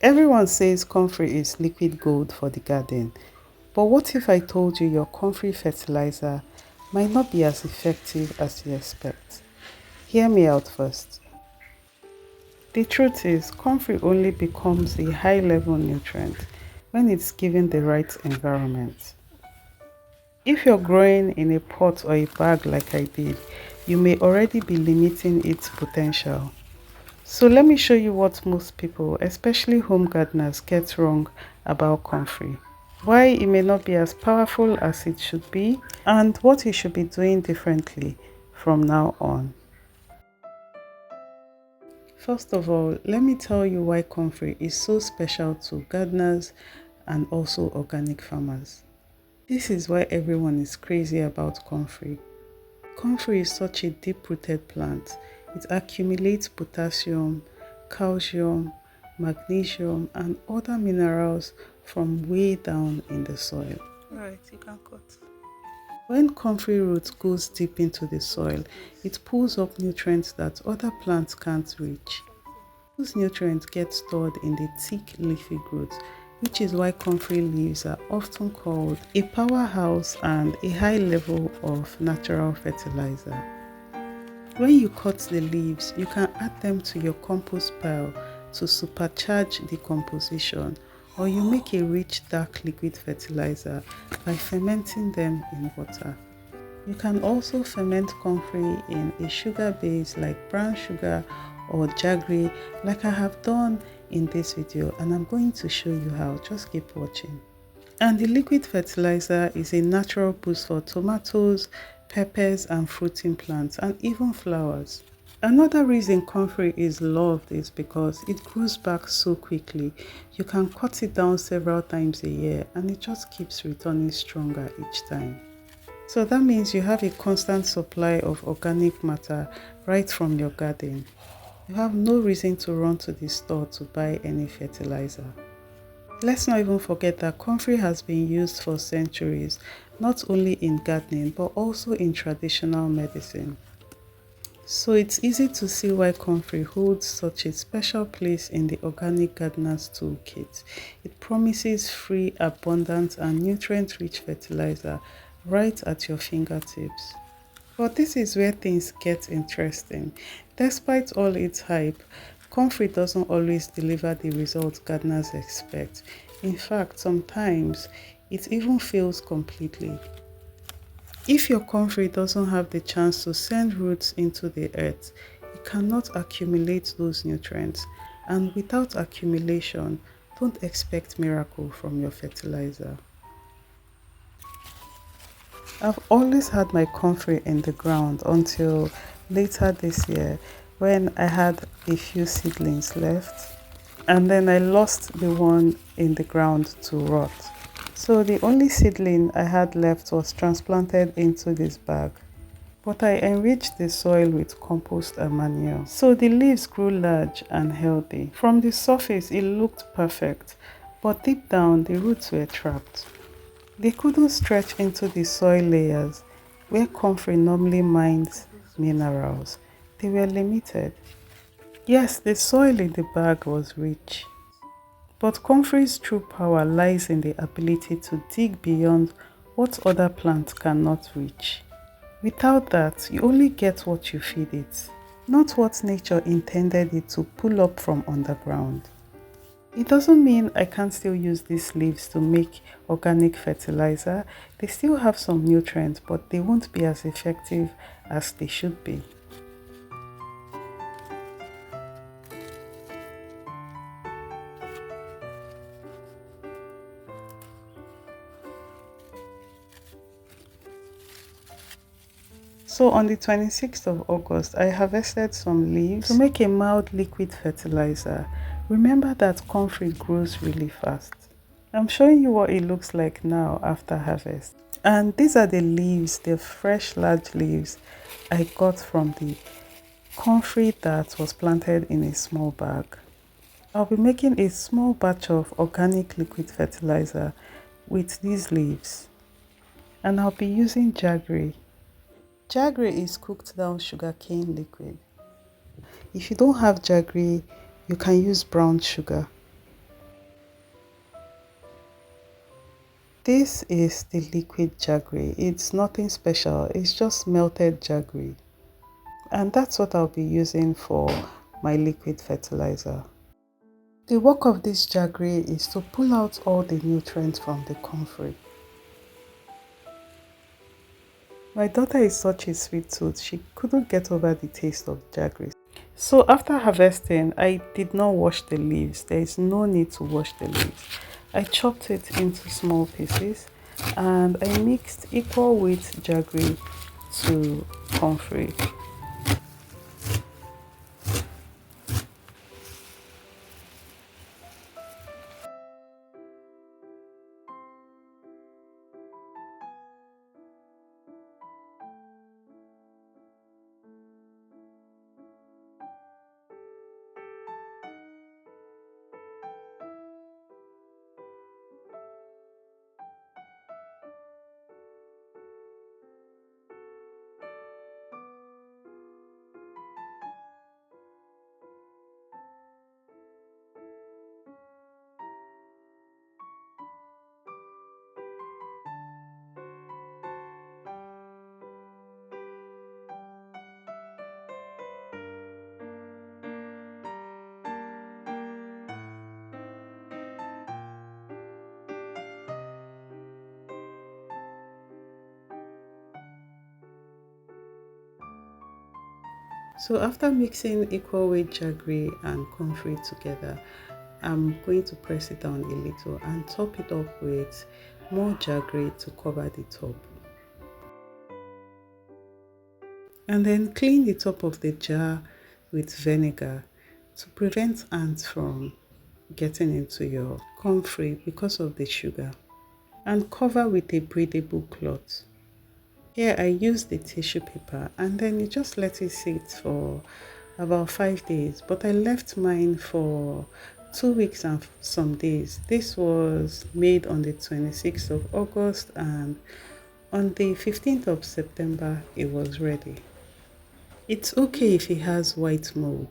Everyone says Comfrey is liquid gold for the garden, but what if I told you your Comfrey fertilizer might not be as effective as you expect? Hear me out first. The truth is, Comfrey only becomes a high-level nutrient when it's given the right environment. If you're growing in a pot or a bag like I did, you may already be limiting its potential. So let me show you what most people, especially home gardeners, get wrong about Comfrey. Why it may not be as powerful as it should be, and what you should be doing differently from now on. First of all, let me tell you why Comfrey is so special to gardeners and also organic farmers. This is why everyone is crazy about Comfrey. Comfrey is such a deep-rooted plant. It accumulates potassium, calcium, magnesium, and other minerals from way down in the soil. Alright, you can cut. When Comfrey root goes deep into the soil, it pulls up nutrients that other plants can't reach. Those nutrients get stored in the thick leafy growth, which is why Comfrey leaves are often called a powerhouse and a high level of natural fertilizer. When you cut the leaves, you can add them to your compost pile to supercharge decomposition, or you make a rich dark liquid fertilizer by fermenting them in water. You can also ferment Comfrey in a sugar base like brown sugar or jaggery like I have done in this video, and I'm going to show you how. Just keep watching. And the liquid fertilizer is a natural boost for tomatoes, peppers and fruiting plants, and even flowers. Another reason Comfrey is loved is because it grows back so quickly. You can cut it down several times a year and it just keeps returning stronger each time. So that means you have a constant supply of organic matter right from your garden. You have no reason to run to the store to buy any fertilizer. Let's not even forget that Comfrey has been used for centuries, not only in gardening but also in traditional medicine. So it's easy to see why Comfrey holds such a special place in the organic gardener's toolkit. It promises free, abundant and nutrient-rich fertilizer right at your fingertips. But this is where things get interesting. Despite all its hype, Comfrey doesn't always deliver the results gardeners expect. In fact, sometimes it even fails completely. If your Comfrey doesn't have the chance to send roots into the earth, it cannot accumulate those nutrients. And without accumulation, don't expect miracle from your fertilizer. I've always had my Comfrey in the ground until later this year when I had a few seedlings left, and then I lost the one in the ground to rot. So the only seedling I had left was transplanted into this bag. But I enriched the soil with compost and manure. So the leaves grew large and healthy. From the surface it looked perfect, but deep down the roots were trapped. They couldn't stretch into the soil layers where Comfrey normally mines minerals. They were limited. Yes, the soil in the bag was rich, but Comfrey's true power lies in the ability to dig beyond what other plants cannot reach. Without that, you only get what you feed it, not what nature intended it to pull up from underground. It doesn't mean I can't still use these leaves to make organic fertilizer. They still have some nutrients, but they won't be as effective as they should be. So on the 26th of August, I harvested some leaves to make a mild liquid fertilizer. Remember that Comfrey grows really fast. I'm showing you what it looks like now after harvest. And these are the leaves, the fresh large leaves I got from the Comfrey that was planted in a small bag. I'll be making a small batch of organic liquid fertilizer with these leaves. And I'll be using jaggery. Jaggery is cooked down sugarcane liquid. If you don't have jaggery, you can use brown sugar. This is the liquid jaggery. It's nothing special, it's just melted jaggery. And that's what I'll be using for my liquid fertilizer. The work of this jaggery is to pull out all the nutrients from the comfrey. My daughter is such a sweet tooth, she couldn't get over the taste of jaggery. So after harvesting, I did not wash the leaves. There is no need to wash the leaves. I chopped it into small pieces and I mixed equal weight jaggery to comfrey. So after mixing equal weight jaggery and comfrey together, I'm going to press it down a little and top it up with more jaggery to cover the top. And then clean the top of the jar with vinegar to prevent ants from getting into your comfrey because of the sugar. And cover with a breathable cloth. Here I used the tissue paper and then you just let it sit for about 5 days, but I left mine for 2 weeks and some days. This was made on the 26th of August and on the 15th of September it was ready. It's okay if it has white mold.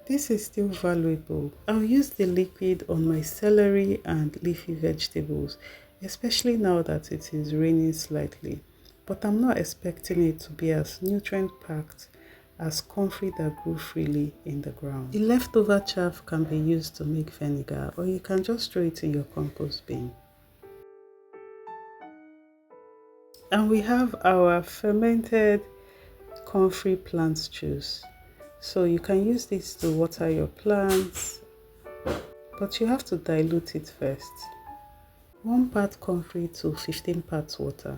This is still valuable. I'll use the liquid on my celery and leafy vegetables, especially now that it is raining slightly. But I'm not expecting it to be as nutrient packed as comfrey that grew freely in the ground. The leftover chaff can be used to make vinegar, or you can just throw it in your compost bin. And we have our fermented comfrey plant juice. So you can use this to water your plants, but you have to dilute it first. 1 part comfrey to 15 parts water.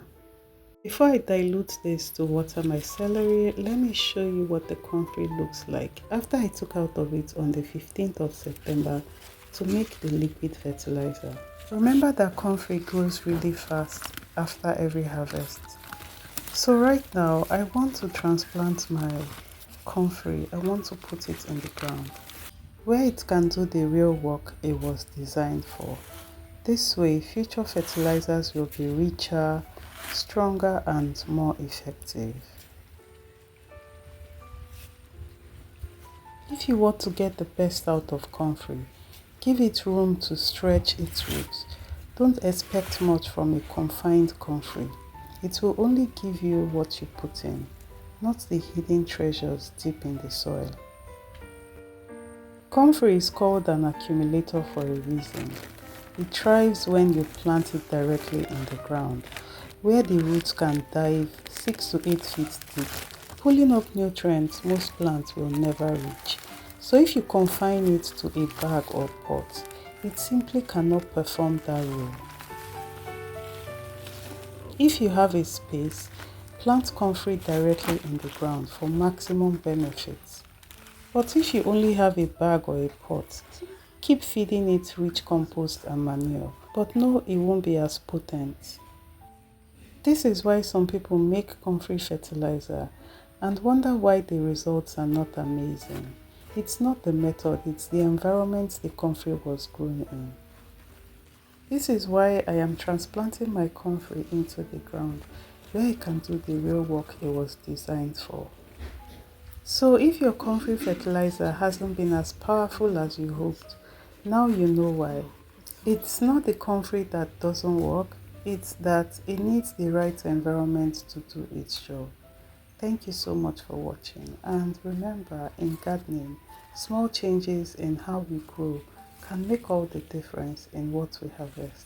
Before I dilute this to water my celery, let me show you what the comfrey looks like after I took out of it on the 15th of September to make the liquid fertilizer. Remember that comfrey grows really fast after every harvest. So right now I want to transplant my comfrey. I want to put it in the ground where it can do the real work it was designed for. This way future fertilizers will be richer, stronger and more effective. If you want to get the best out of comfrey, give it room to stretch its roots. Don't expect much from a confined comfrey. It will only give you what you put in, not the hidden treasures deep in the soil. Comfrey is called an accumulator for a reason. It thrives when you plant it directly in the ground, where the roots can dive 6 to 8 feet deep, pulling up nutrients most plants will never reach. So if you confine it to a bag or pot, it simply cannot perform that role. If you have a space, plant comfrey directly in the ground for maximum benefits. But if you only have a bag or a pot, keep feeding it rich compost and manure, but no, it won't be as potent. This is why some people make comfrey fertilizer and wonder why the results are not amazing. It's not the method, it's the environment the comfrey was grown in. This is why I am transplanting my comfrey into the ground, where it can do the real work it was designed for. So if your comfrey fertilizer hasn't been as powerful as you hoped, now you know why. It's not the comfrey that doesn't work, It's that it needs the right environment to do its job. Thank you so much for watching, and remember, in gardening, small changes in how we grow can make all the difference in what we harvest.